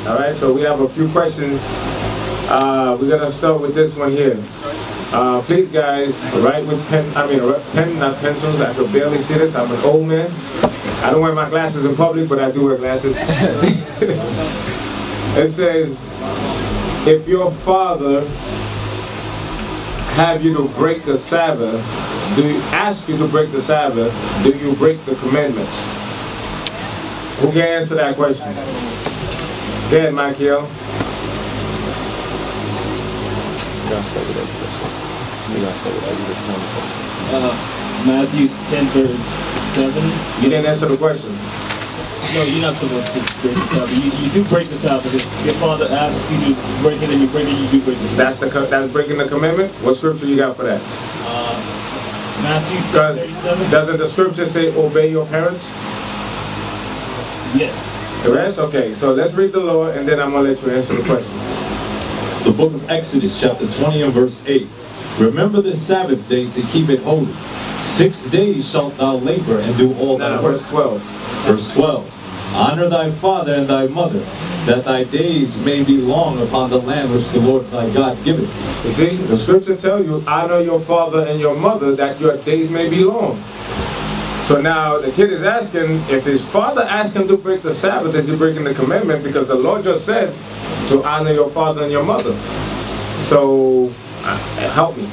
All right, so we have a few questions. We're gonna start with this one here. Please, guys, write with pen. Pen, not pencils. I could barely see this. I'm an old man. I don't wear my glasses in public, but I do wear glasses. It says, if your father have you to break the Sabbath, do you ask you to break the Sabbath, do you break the commandments? Who can answer that question? Go ahead, Michael. Matthew 10:37. You didn't answer the question. No, you're not supposed to break the Sabbath. You do break the Sabbath. If your father asks you to break it and you break it, you do break the Sabbath. That's breaking the commandment? What scripture you got for that? Matthew 10:37. Doesn't the scripture say obey your parents? Yes. The rest? Okay, so let's read the law and then I'm going to let you answer the question. The book of Exodus, chapter 20 and verse 8. Remember the Sabbath day to keep it holy. 6 days shalt thou labor and do all thy work. Verse 12. Verse 12. Honor thy father and thy mother, that thy days may be long upon the land which the Lord thy God giveth. You see, the scripture tells you, honor your father and your mother, that your days may be long. So now the kid is asking, if his father asked him to break the Sabbath, is he breaking the commandment? Because the Lord just said to honor your father and your mother. So, help me.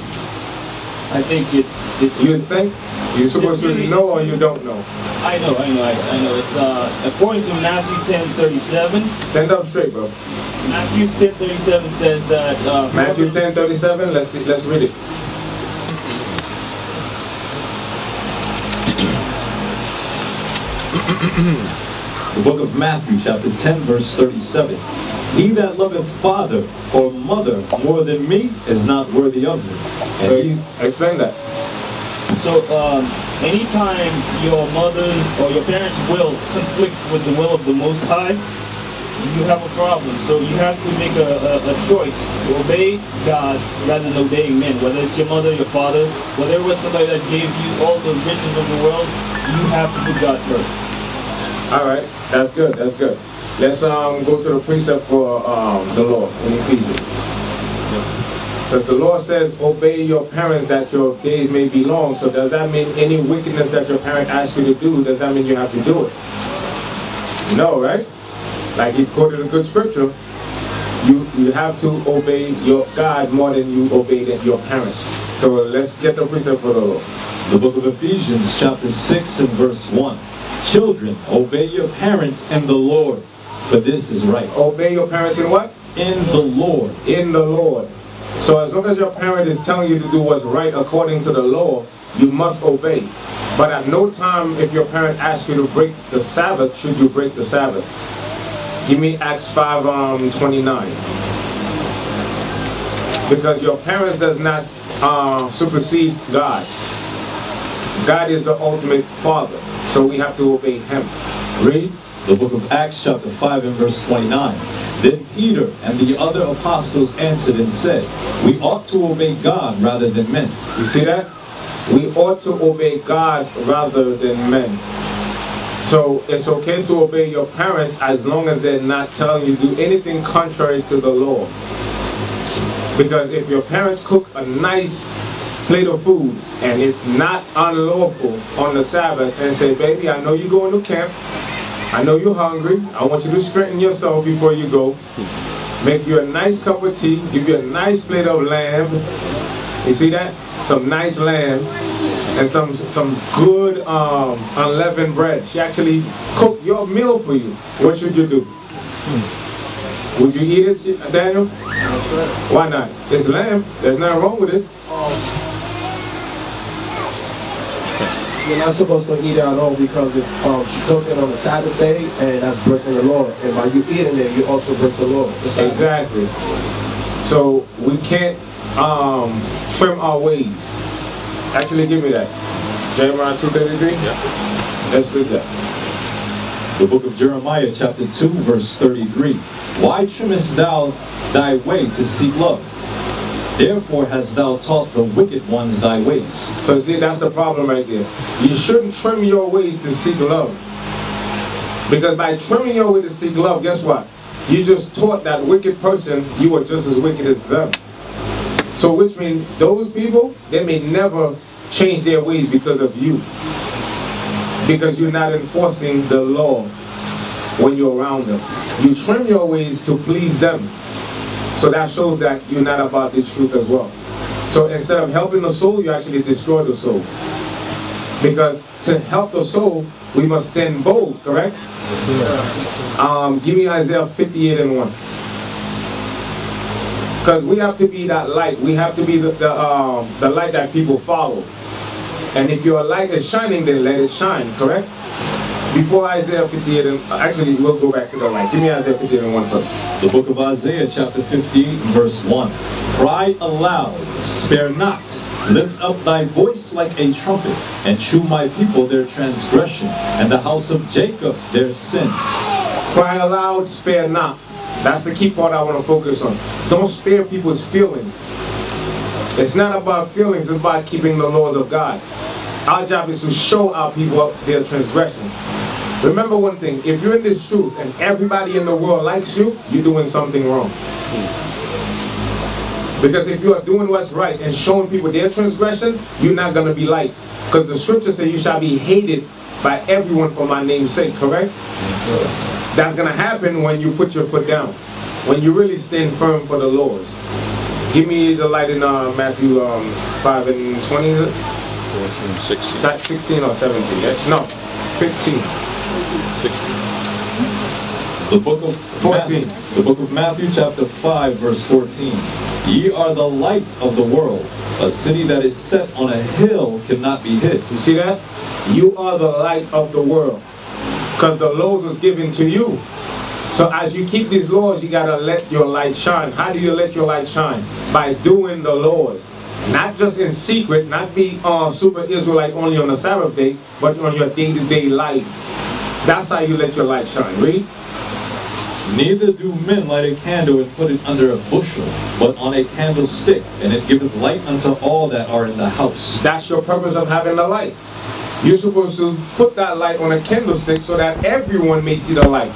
I think it's you think? You're supposed to know or you don't know? I know. It's according to Matthew 10:37. Stand up straight, bro. Matthew 10:37 says that Matthew 10:37, let's read it. The book of Matthew, chapter 10, verse 37. He that loveth father or mother more than me is not worthy of me. So explain that. So anytime your mother's or your parents' will conflicts with the will of the Most High, you have a problem. So you have to make a choice to obey God rather than obeying men. Whether it's your mother, your father, whether it was somebody that gave you all the riches of the world, you have to put God first. All right, that's good. That's good. Let's go to the precept for the law in Ephesians. Because the law says, obey your parents that your days may be long. So does that mean any wickedness that your parent asks you to do, does that mean you have to do it? No, right? Like he quoted a good scripture, you have to obey your God more than you obey your parents. So let's get the precept for the law. The book of Ephesians, chapter 6 and verse 1. Children, obey your parents in the Lord, for this is right. Obey your parents in what? In the Lord. In the Lord. So as long as your parent is telling you to do what's right according to the law, you must obey. But at no time, if your parent asks you to break the Sabbath, should you break the Sabbath. Give me Acts 5:29. Because your parents does not supersede God. God is the ultimate father. So we have to obey him. Read the book of Acts chapter 5 and verse 29. Then Peter and the other apostles answered and said, we ought to obey God rather than men. You see that? We ought to obey God rather than men. So it's okay to obey your parents as long as they're not telling you to do anything contrary to the law. Because if your parents cook a nice plate of food and it's not unlawful on the Sabbath and say, baby, I know you're going to camp, I know you're hungry, I want you to strengthen yourself before you go, make you a nice cup of tea, give you a nice plate of lamb, you see that? Some nice lamb and some good unleavened bread. She actually cooked your meal for you. What should you do? Would you eat it, Daniel? Why not? It's lamb, there's nothing wrong with it. You're not supposed to eat it at all because she cooked it on the Sabbath day, and that's breaking the law. And by you eating it, you also break the law. Exactly. So we can't trim our ways. Actually, give me that. Jeremiah 2:33. Yeah. Let's read that. The book of Jeremiah chapter 2 verse 33. Why trimmest thou thy way to seek love? Therefore hast thou taught the wicked ones thy ways. So see, that's the problem right there. You shouldn't trim your ways to seek love. Because by trimming your way to seek love, guess what? You just taught that wicked person you were just as wicked as them. So which means those people, they may never change their ways because of you. Because you're not enforcing the law when you're around them. You trim your ways to please them. So that shows that you're not about the truth as well. So instead of helping the soul, you actually destroy the soul. Because to help the soul, we must stand bold, correct? Give me Isaiah 58:1. Because we have to be that light. We have to be the light that people follow. And if your light is shining, then let it shine, correct? Before Isaiah 58, actually we'll go back to the light. Give me Isaiah 58:1 first. The book of Isaiah chapter 58 and verse 1. Cry aloud, spare not. Lift up thy voice like a trumpet, and shew my people their transgression, and the house of Jacob their sins. Cry aloud, spare not. That's the key part I want to focus on. Don't spare people's feelings. It's not about feelings, it's about keeping the laws of God. Our job is to show our people their transgression. Remember one thing, if you're in this truth and everybody in the world likes you, you're doing something wrong. Because if you are doing what's right and showing people their transgression, you're not going to be liked. Because the scripture says you shall be hated by everyone for my name's sake, correct? That's going to happen when you put your foot down. When you really stand firm for the laws. Give me the light in Matthew 5:20, is it? 14, 16. 16 or 17? Yes, no, 15. 16. The book of 14. The book of Matthew chapter 5 verse 14. Ye are the light of the world. A city that is set on a hill cannot be hid. You see that? You are the light of the world. Because the laws was given to you. So as you keep these laws, you got to let your light shine. How do you let your light shine? By doing the laws. Not just in secret, not be super Israelite only on the Sabbath day, but on your day-to-day life. That's how you let your light shine. Read. Neither do men light a candle and put it under a bushel, but on a candlestick, and it giveth light unto all that are in the house. That's your purpose of having the light. You're supposed to put that light on a candlestick so that everyone may see the light.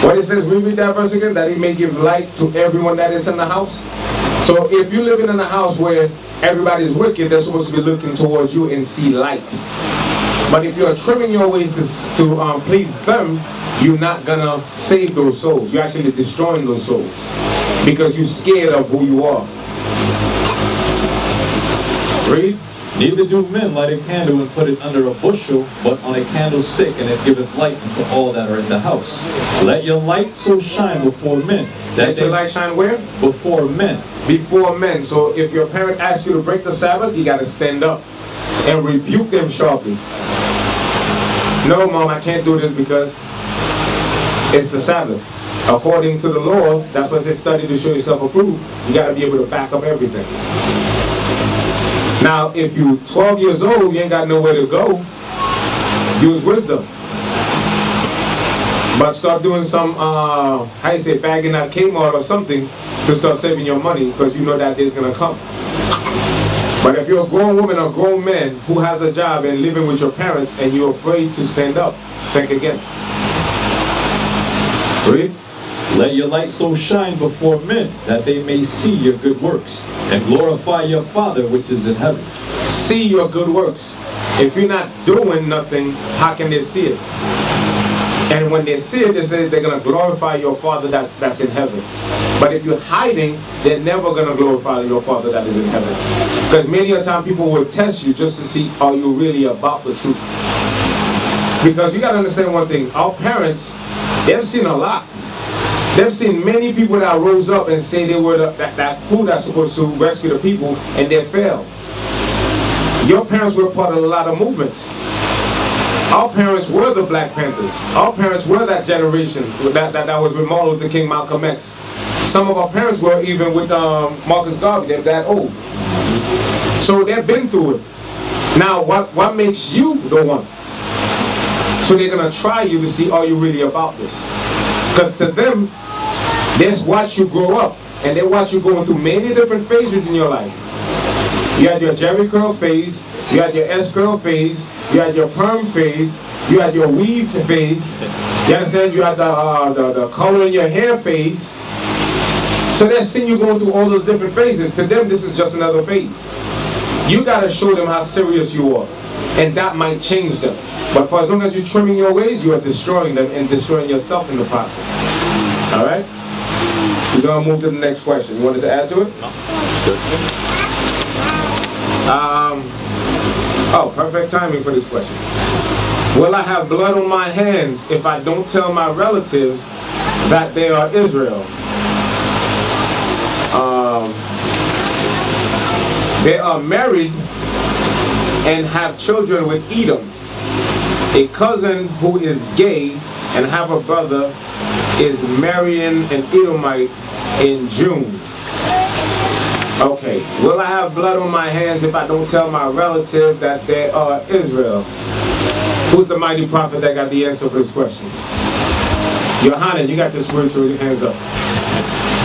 What it says, read that verse again, that he may give light to everyone that is in the house. So if you're living in a house where everybody's wicked, they're supposed to be looking towards you and see light. But if you're trimming your ways to please them, you're not gonna save those souls. You're actually destroying those souls because you're scared of who you are. Read. Neither do men light a candle and put it under a bushel, but on a candlestick, and it giveth light unto all that are in the house. Let your light so shine before men. Let your light shine where? Before men. Before men. So if your parent asks you to break the Sabbath, you got to stand up and rebuke them sharply. No, Mom, I can't do this because it's the Sabbath. According to the laws, that's why it says study to show yourself approved. You got to be able to back up everything. Now, if you're 12 years old, you ain't got nowhere to go, use wisdom. But start doing some, how you say, bagging at Kmart or something to start saving your money because you know that day's going to come. But if you're a grown woman or grown man who has a job and living with your parents and you're afraid to stand up, think again. Read. Let your light so shine before men, that they may see your good works, and glorify your Father which is in heaven. See your good works. If you're not doing nothing, how can they see it? And when they see it, they say they're going to glorify your Father that's in heaven. But if you're hiding, they're never going to glorify your Father that is in heaven. Because many a time people will test you just to see, are you really about the truth? Because you got to understand one thing. Our parents, they've seen a lot. They've seen many people that rose up and say they were that crew that's supposed to rescue the people, and they failed. Your parents were part of a lot of movements. Our parents were the Black Panthers. Our parents were that generation that was with Martin Luther King, Malcolm X. Some of our parents were even with Marcus Garvey. They're that old. So they've been through it. Now, what makes you the one? So they're going to try you to see, are you really about this? Because to them, they watch you grow up, and they watch you going through many different phases in your life. You had your Jerry curl phase, you had your S curl phase, you had your perm phase, You had your weave phase. You understand? You had the color in your hair phase. So they're seeing you going through all those different phases. To them, this is just another phase. You got to show them how serious you are. And that might change them. But for as long as you're trimming your ways, you are destroying them and destroying yourself in the process. All right? We're going to move to the next question. You wanted to add to it? No, that's good. Oh, perfect timing for this question. Will I have blood on my hands if I don't tell my relatives that they are Israel? They are married and have children with Edom. A cousin who is gay and have a brother is marrying an Edomite in June. Okay, will I have blood on my hands if I don't tell my relative that they are Israel? Who's the mighty prophet that got the answer for this question? Yohanan, you got your spiritual hands up.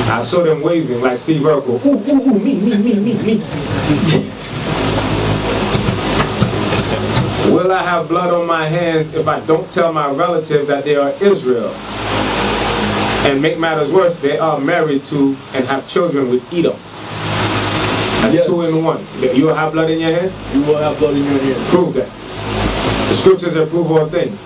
I saw them waving like Steve Urkel. Ooh, ooh, ooh, me. Will I have blood on my hands if I don't tell my relative that they are Israel? And make matters worse, they are married to and have children with Edom. That's Yes. 2 in 1. You will have blood in your hand? You will have blood in your hand. Prove that. The scriptures approve all things.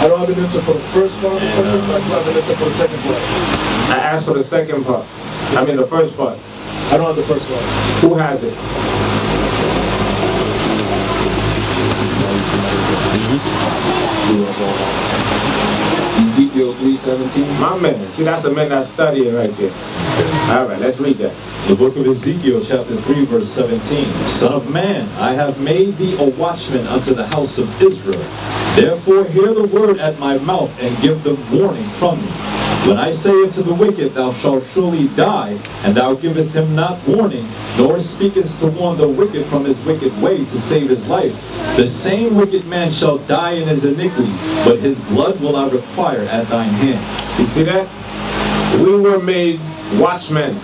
I don't have an answer for the first part of the question, but I do have an answer for the second part. I asked for the second part. I mean the first part. I don't have the first part. Who has it? Ezekiel 3:17. My man. See, that's a man that's studying right there. All right, let's read that. The book of Ezekiel, chapter 3, verse 17. Son of man, I have made thee a watchman unto the house of Israel. Therefore hear the word at my mouth, and give them warning from me. When I say unto the wicked, thou shalt surely die, and thou givest him not warning, nor speakest to warn the wicked from his wicked way to save his life, the same wicked man shall die in his iniquity, but his blood will I require at thine hand. You see that? We were made watchmen.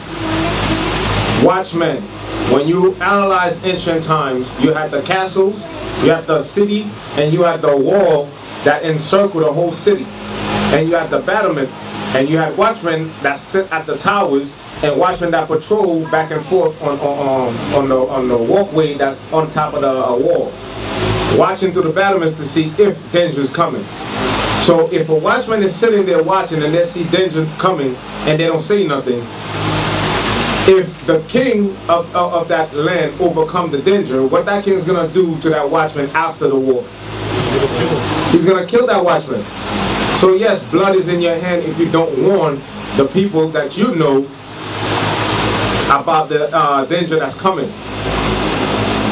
Watchmen. When you analyze ancient times, you had the castles, you had the city, and you had the wall that encircled the whole city. And you had the battlement, and you had watchmen that sit at the towers, and watchmen that patrol back and forth on the walkway that's on top of the wall, watching through the battlements to see if danger is coming. So if a watchman is sitting there watching and they see danger coming and they don't say nothing, if the king of that land overcome the danger, what that king is going to do to that watchman after the war? He's going to kill that watchman. So yes, blood is in your hand if you don't warn the people that you know about the danger that's coming.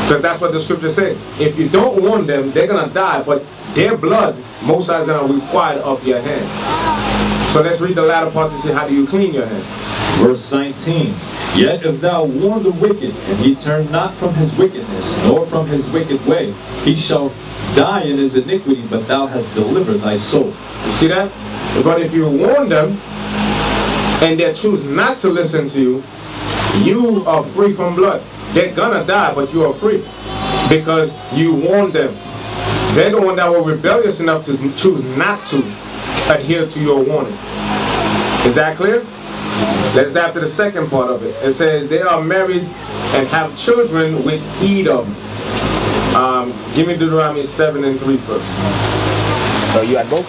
Because that's what the scripture says. If you don't warn them, they're going to die, but their blood, Most High is going to require of your hand. So let's read the latter part to see how do you clean your hand. Verse 19. Yet if thou warn the wicked, and he turn not from his wickedness, nor from his wicked way, he shall die in his iniquity, but thou hast delivered thy soul. You see that? But if you warn them, and they choose not to listen to you, you are free from blood. They're gonna die, but you are free. Because you warned them. They're the one that were rebellious enough to choose not to adhere to your warning. Is that clear? Let's dive to the second part of it. It says they are married and have children with Edom. Give me Deuteronomy 7 and 3 first. You had both?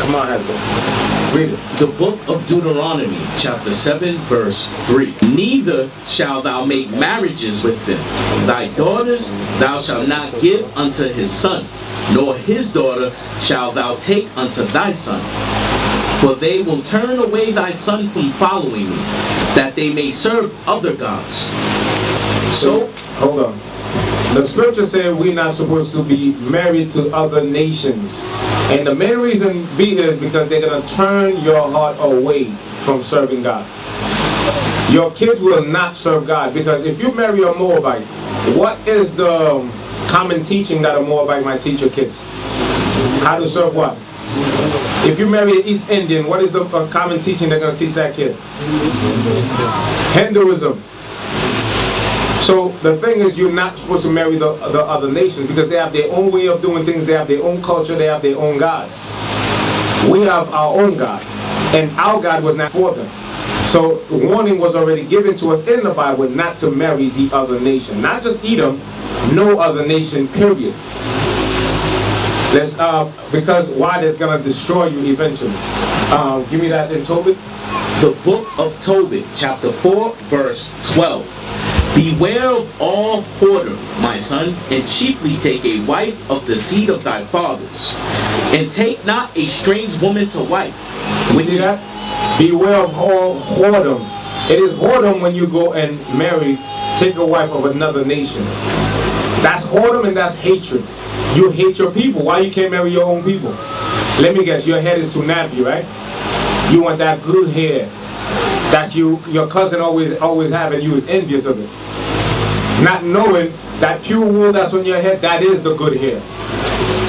Come on, have both. Read it. The book of Deuteronomy, chapter 7, verse 3. Neither shalt thou make marriages with them. Thy daughters thou shalt not give unto his son, nor his daughter shalt thou take unto thy son. For they will turn away thy son from following me, that they may serve other gods. So, hold on. The scripture says we're not supposed to be married to other nations. And the main reason is because they're going to turn your heart away from serving God. Your kids will not serve God, because if you marry a Moabite, what is the common teaching that a Moabite might teach your kids? How to serve what? If you marry an East Indian, what is the common teaching they're going to teach that kid? Hinduism. So the thing is, you're not supposed to marry the other nations because they have their own way of doing things, they have their own culture, they have their own gods. We have our own God, and our God was not for them. So the warning was already given to us in the Bible not to marry the other nation. Not just Edom, no other nation, period. Let's, because why? That's going to destroy you eventually. Give me that in Tobit. The book of Tobit, chapter 4, verse 12. Beware of all whoredom, my son, and chiefly take a wife of the seed of thy fathers, and take not a strange woman to wife. You see that? Beware of all whoredom. It is whoredom when you go and marry, take a wife of another nation. That's whoredom and that's hatred. You hate your people. Why you can't marry your own people? Let me guess, your head is too nappy, right? You want that good hair that your cousin always have, and you was envious of it. Not knowing that pure wool that's on your head, that is the good hair.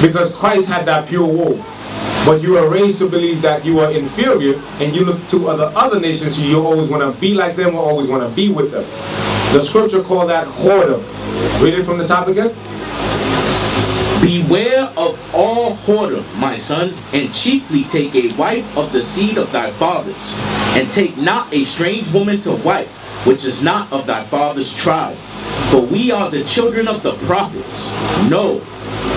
Because Christ had that pure wool. But you are raised to believe that you are inferior, and you look to other nations, so you always want to be like them or always want to be with them. The scripture called that whoredom. Read it from the top again. Beware of all whoredom, my son, and chiefly take a wife of the seed of thy fathers, and take not a strange woman to wife, which is not of thy father's tribe. For we are the children of the prophets, Noah,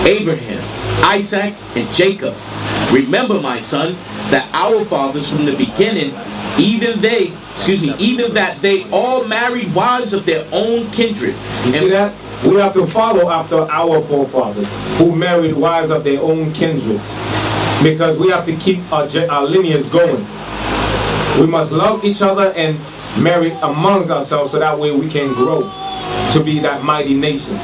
Abraham, Isaac, and Jacob. Remember, my son, that our fathers from the beginning, even that they all married wives of their own kindred. You see that? We have to follow after our forefathers who married wives of their own kindreds, because we have to keep our lineage going. We must love each other and marry amongst ourselves so that way we can grow to be that mighty nation.